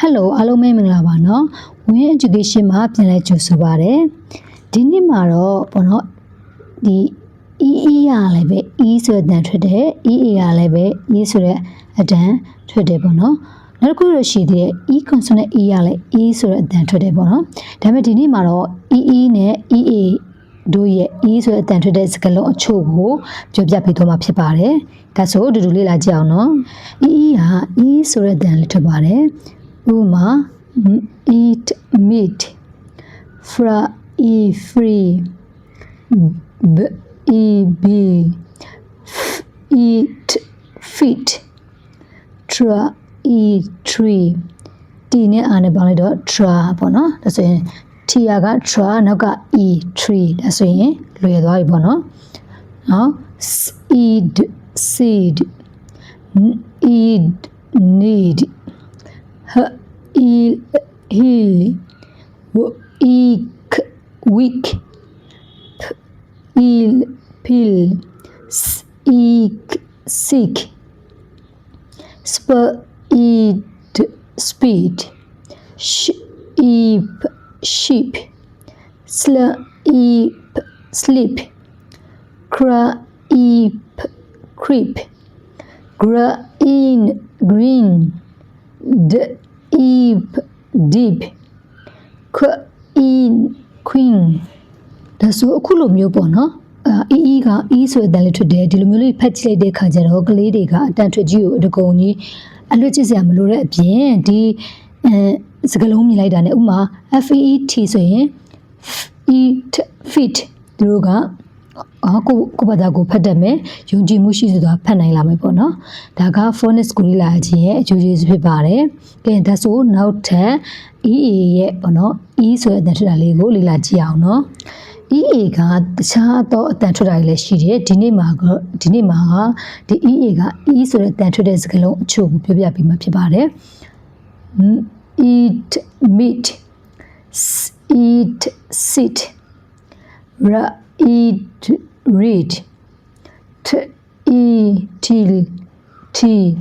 Hello အားလုံးပဲမင်္ဂလာပါနော် Win Education မှာပြန်လည်ကြိုဆိုပါရစေဒီနေ့မှာတော့ပေါ့နော်ဒီ EE ရလည်းပဲ E ဆိုတဲ့အတန်ထွက်တယ် EA ရလည်းပဲ E ဆိုတဲ့အတန်ထွက်တယ်ပေါ့နော်နောက်တစ်ခုရရှိသေးတယ် E consonant E ရလည်း E ဆိုတဲ့အတန်ထွက်တယ်ပေါ့နော်ဒါပေမဲ့ဒီနေ့မှာတော့ EE နဲ့ EA တို့ရဲ့ E ဆိုတဲ့အတန်ထွက်တဲ့စကားလုံးအချို့ကိုပြောပြပေးသွားမှာဖြစ်ပါတယ်ဒါဆိုအတူတူလေ့လာကြအောင်နော် EE ဟာ E ဆိုတဲ့အတန်လေးထွက်ပါတယ်ဥပမာ eat meat free eat feet tree ဒီနဲ့အားနဲ့ပေါင်းလိုက်တော့ tra ပေါ့နော်ဒါဆိုရင် tia က tra နောက်က e tree ဒါဆိုရင်လွယ်သွားပြီပေါ့နော်seed need heal weak pill sick speed sheep sleep creep green deep queen ဒါဆိုအခုလိုမျိုးပေါ့နော်EE က E ဆိုတဲ့အတန်လေးထွက်တယ်ဒီလိုမျိုးလေးဖတ်ကြည့်လိုက်တဲ့ခါကျတော့ကလေးတွေကအတန်ထွက်ကြီးကိုအတကုံကြီးအလွတ်ကျစရာမလိုတဲ့အပြင်ဒီစကားလုံးမြင်လိုက်တာ ਨੇ ဥမာ FET ဆိုရင် eat feet သူတို့ကကိုဘာသာကိုဖတ်တတ်မယ်ယုံကြည်မှုရှိစွာဖတ်နိုင်လာမယ်ပေါ့နော်ဒါက phonics ကိုလေ့လာခြင်းရဲ့အကျိုးကျေးဇူးဖြစ်ပါတယ်ကဲဒါဆိုနောက်ထပ် EA ရဲ့ပေါ့နော် E ဆိုတဲ့အတန်ထွက်တာလေးကိုလေ့လာကြည့်အောင်နော် EA ကတခြားသောအတန်ထွက်တာတွေလည်းရှိတယ်ဒီနေ့မှာဒီ EA က E ဆိုတဲ့အတန်ထွက်တဲ့စကားလုံးအချို့ကိုပြောပြပေးမှာဖြစ်ပါတယ် eat meat eat sit eat read tea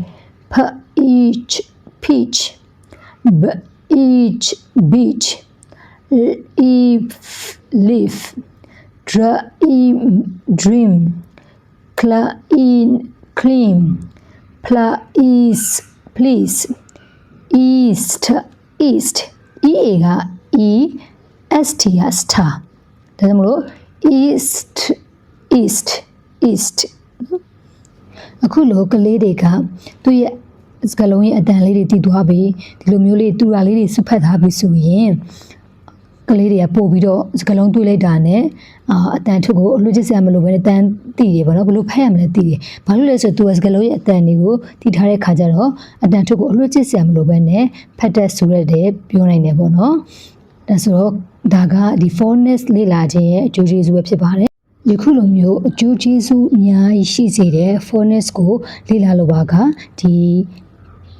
each peach each beach leaf dream clean please east EA က EST က star ဒါကြောင့်မလို့ east အခုလိုကလေးတွေကသူ့ရဲ့စကားလုံးရဲ့အတန်လေးတွေတည်သွားပြီဒီလိုမျိုးလေးတူတာလေးတွေစုဖတ်ထားပြီဆိုရင်ကလေးတွေကပို့ပြီးတော့စကားလုံးတွေးလိုက်တာနဲ့အတန်ထုတ်ကိုအလွတ်ကျစရာမလိုဘဲနဲ့တန်တည်တယ်ပေါ့နော်ဘယ်လိုဖတ်ရမလဲတည်တယ်ဘာလို့လဲဆိုတော့သူကစကားလုံးရဲ့အတန်တွေကိုတည်ထားတဲ့ခါကျတော့အတန်ထုတ်ကိုအလွတ်ကျစရာမလိုဘဲနဲ့ဖတ်တတ်ဆိုရတဲ့ပြောနိုင်တယ်ပေါ့နော်ဒါဆိုတော့ဒါကဒီ phonics လေ့လာခြင်းရဲ့အကျိုးကျေးဇူးပဲဖြစ်ပါတယ်ယခုလိုမျိုးအကျိုးကျေးဇူးအများကြီးရှိစေတဲ့ phonics ကိုလေ့လာလိုပါကဒီ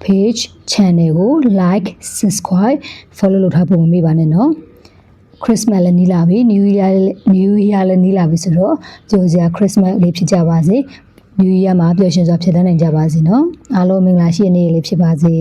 page channel ကို like subscribe follow လုပ်ထားဖို့မမေ့ပါနဲ့နော် Christmas လည်းနီးလာပြီ New Year လည်းနီးလာပြီဆိုတော့ကြိုစရာ Christmas လေးဖြစ်ကြပါစေ New Year မှာပျော်ရွှင်စွာဖြတ်သန်းနိုင်ကြပါစေနော်အားလုံးမင်္ဂလာရှိတဲ့နေ့လေးဖြစ်ပါစေ